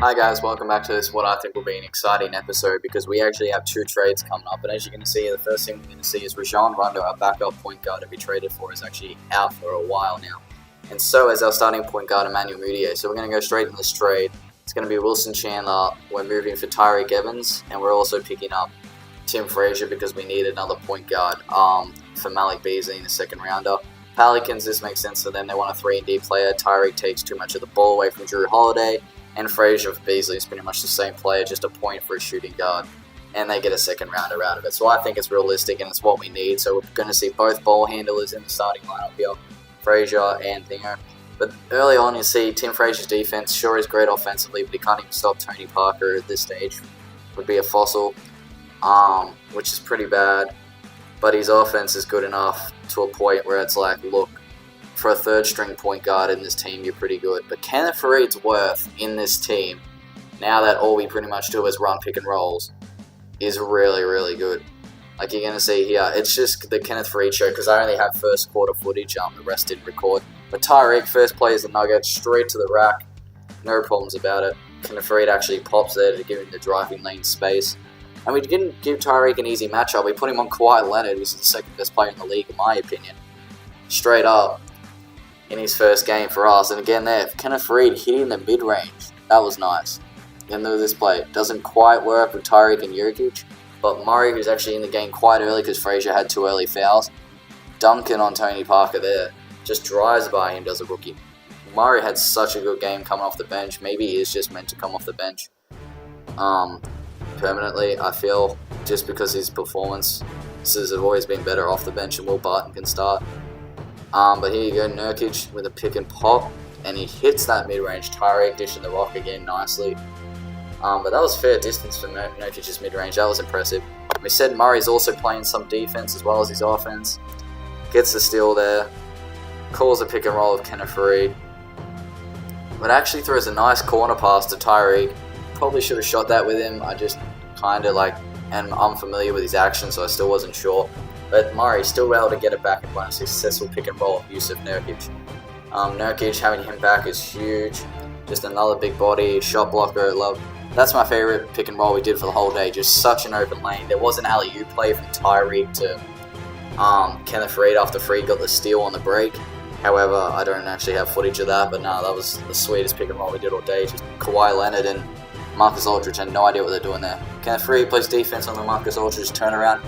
Hi guys, welcome back to this what I think will be an exciting episode because we actually have two trades coming up, and as you're going to see, the first thing we're going to see is Rajon Rondo, our backup point guard that we traded for, is actually out for a while now. And so is our starting point guard Emmanuel Mudiay. So we're going to go straight in this trade. It's going to be Wilson Chandler, we're moving for Tyreke Evans, and we're also picking up Tim Frazier because we need another point guard for Malik Beasley in the second rounder. Pelicans, this makes sense for them. They want a 3-and-D player. Tyreke takes too much of the ball away from Drew Holiday. And Frazier for Beasley is pretty much the same player, just a point for a shooting guard. And they get a second rounder out of it. So I think it's realistic and it's what we need. So we're going to see both ball handlers in the starting lineup here, Frazier and Thinger. But early on, you see Tim Frazier's defense. Sure, is great offensively, but he can't even stop Tony Parker at this stage. Would be a fossil, which is pretty bad. But his offense is good enough to a point where it's like, look, for a third-string point guard in this team, you're pretty good. But Kenneth Faried's worth in this team, now that all we pretty much do is run pick and rolls, is really, really good. Like you're going to see here, it's just the Kenneth Faried show because I only have first quarter footage, the rest didn't record. But Tyreke first plays the Nuggets straight to the rack, no problems about it. Kenneth Faried actually pops there to give him the driving lane space. And we didn't give Tyreke an easy matchup, we put him on Kawhi Leonard, who's the second best player in the league in my opinion. Straight up. In his first game for us, and again there, Kenneth Faried hitting the mid-range, that was nice. End of this play, doesn't quite work with Tyreke and Jokic, but Murray, who's actually in the game quite early because Frazier had 2 early fouls, dunking on Tony Parker there, just drives by him, does a rookie. Murray had such a good game coming off the bench, maybe he is just meant to come off the bench permanently, I feel, just because his performances have always been better off the bench and Will Barton can start. But here you go, Nurkic with a pick and pop, and he hits that mid-range. Tyreke dishing the rock again nicely. But that was fair distance for Nurkic's mid-range. That was impressive. We said Murray's also playing some defense as well as his offense. Gets the steal there. Calls a pick and roll of Kenneth Faried. But actually throws a nice corner pass to Tyreke. Probably should have shot that with him. I just kind of am unfamiliar with his action, so I still wasn't sure. But Murray still able to get it back and run a successful pick and roll use of Nurkic. Nurkic, having him back is huge. Just another big body, shot blocker, love. That's my favourite pick and roll we did for the whole day. Just such an open lane. There was an alley-oop play from Tyreke to Kenneth Faried after Faried got the steal on the break. However, I don't actually have footage of that, but no, that was the sweetest pick and roll we did all day. Just Kawhi Leonard and Marcus Aldridge had no idea what they're doing there. Kenneth Faried plays defense on the Marcus Aldridge turnaround.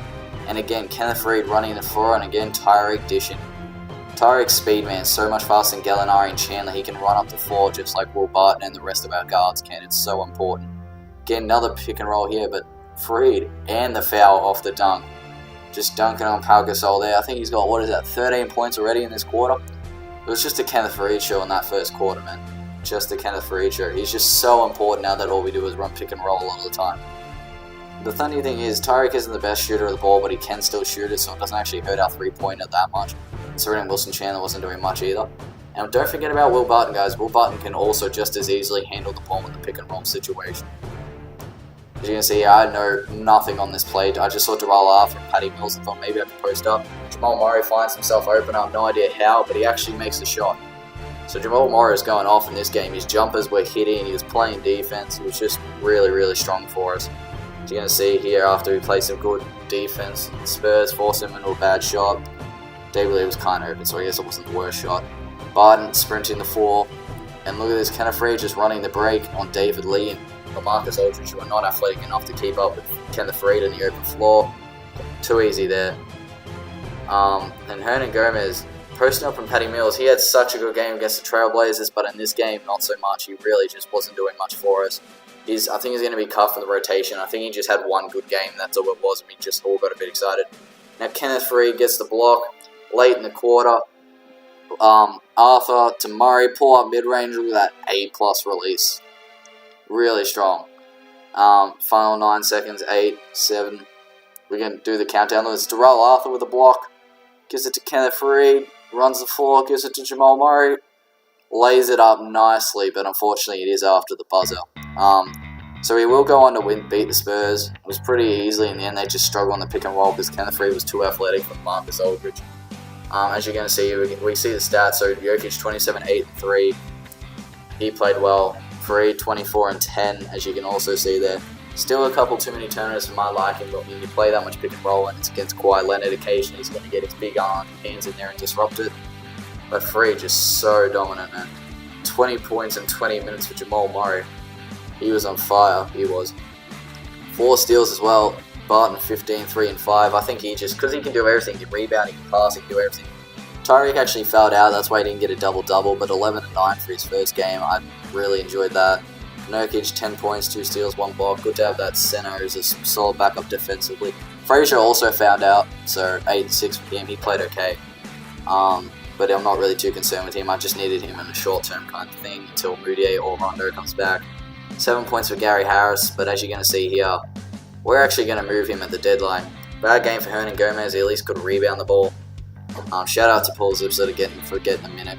And again, Kenneth Faried running the floor, and again, Tyreke dishing. Tyreke's speed, man, so much faster than Gallinari and Chandler. He can run up the floor just like Will Barton and the rest of our guards can. It's so important. Again, another pick and roll here, but Faried and the foul off the dunk. Just dunking on Pau Gasol there. I think he's got, 13 points already in this quarter? It was just a Kenneth Faried show in that first quarter, man. Just a Kenneth Faried show. He's just so important now that all we do is run pick and roll a lot of the time. The funny thing is, Tyreke isn't the best shooter of the ball, but he can still shoot it, so it doesn't actually hurt our three-pointer that much. Considering Wilson Chandler wasn't doing much either. And don't forget about Will Barton, guys. Will Barton can also just as easily handle the ball in the pick-and-roll situation. As you can see, I know nothing on this play. I just saw Darrell Arthur and Patty Mills and thought maybe I could post up. Jamal Murray finds himself open. I have no idea how, but he actually makes the shot. So Jamal Murray is going off in this game. His jumpers were hitting. He was playing defense. He was just really, really strong for us. You're going to see here after he played some good defense, Spurs forced him into a bad shot. David Lee was kind of open, so I guess it wasn't the worst shot. Barton sprinting the floor, and look at this, Kenneth Faried just running the break on David Lee and Marcus Aldridge, who are not athletic enough to keep up with Kenneth Faried in the open floor. Too easy there. And Hernan Gomez posting up on Patty Mills. He had such a good game against the Trailblazers, but in this game, not so much. He really just wasn't doing much for us. I think he's going to be cut for the rotation. I think he just had one good game. That's all it was. We just all got a bit excited. Now Kenneth Faried gets the block late in the quarter. Arthur to Murray, pull up mid-range with that A+ release. Really strong. Final 9 seconds, 8, 7. We're going to do the countdown. It's Darrell Arthur with the block. Gives it to Kenneth Faried. Runs the floor, gives it to Jamal Murray. Lays it up nicely, but unfortunately it is after the buzzer. So he will go on to beat the Spurs. It was pretty easily in the end. They just struggled on the pick and roll because Kenneth Faried was too athletic for Marcus Aldridge. As you're going to see, we see the stats. So Jokic 27, 8, and 3. He played well. Free, 24 and 10, as you can also see there. Still a couple too many turnovers for my liking, but when you play that much pick and roll and it's against Kawhi Leonard, occasionally he's going to get his big hands in there and disrupt it. But Free just so dominant, man. 20 points in 20 minutes for Jamal Murray. He was on fire, he was. 4 steals as well. Barton 15, 3 and 5. I think he just, because he can do everything, he can rebound, he can pass, he can do everything. Tyreek actually fouled out, that's why he didn't get a double-double, but 11 and 9 for his first game. I really enjoyed that. Nurkic, 10 points, 2 steals, 1 block. Good to have that center as a solid backup defensively. Frazier also found out, so 8 and 6 for him. He played okay. But I'm not really too concerned with him. I just needed him in a short-term kind of thing until Moutier or Rondo comes back. 7 points for Gary Harris, but as you're going to see here, we're actually going to move him at the deadline. Bad game for Hernan Gomez. He at least could rebound the ball. Shout out to Paul Zipser for getting a minute.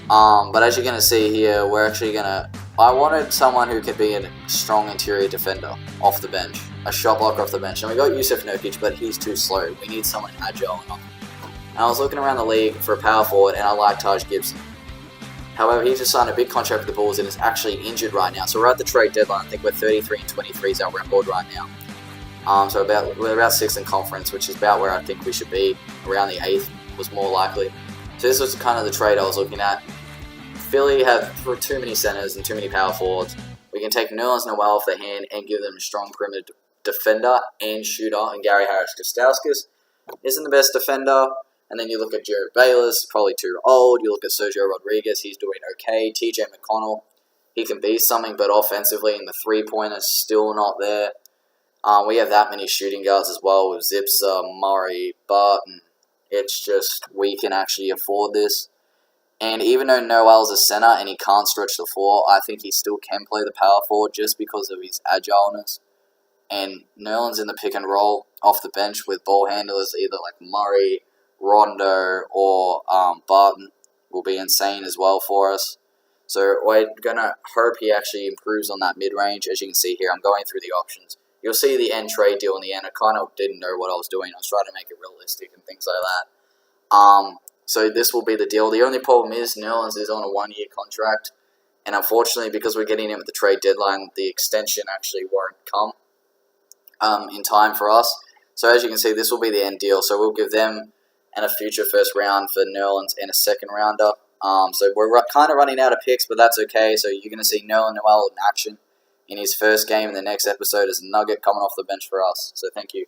But as you're going to see here, we're actually going to... I wanted someone who could be a strong interior defender off the bench. A shot blocker off the bench. And we got Yusuf Nurkic, but he's too slow. We need someone agile enough. And I was looking around the league for a power forward, and I like Taj Gibson. However, he just signed a big contract with the Bulls and is actually injured right now. So we're at the trade deadline. I think we're 33 and 23 is our record right now. So we're about 6th in conference, which is about where I think we should be. Around the 8th was more likely. So this was kind of the trade I was looking at. Philly have too many centers and too many power forwards. We can take Nerlens Noel off the hand and give them a strong perimeter defender and shooter in Gary Harris. Kostas isn't the best defender. And then you look at Jared Bayless, probably too old. You look at Sergio Rodriguez, he's doing okay. TJ McConnell, he can be something, but offensively in the three-pointer is still not there. We have that many shooting guards as well with Zipser, Murray, Barton. It's just, we can actually afford this. And even though Noel's a center and he can't stretch the floor, I think he still can play the power forward just because of his agileness. And Nerlens in the pick and roll off the bench with ball handlers, either like Murray, Rondo, or Barton, will be insane as well for us. So we're going to hope he actually improves on that mid-range. As you can see here, I'm going through the options. You'll see the end trade deal in the end. I kind of didn't know what I was doing. I was trying to make it realistic and things like that. So this will be the deal. The only problem is Nerlens is on a 1-year contract. And unfortunately, because we're getting him at the trade deadline, the extension actually won't come in time for us. So as you can see, this will be the end deal. So we'll give them and a future first round for Nerlens and a second rounder. So we're kind of running out of picks, but that's okay. So you're going to see Nerlens Noel in action in his first game in the next episode as a Nugget coming off the bench for us. So thank you.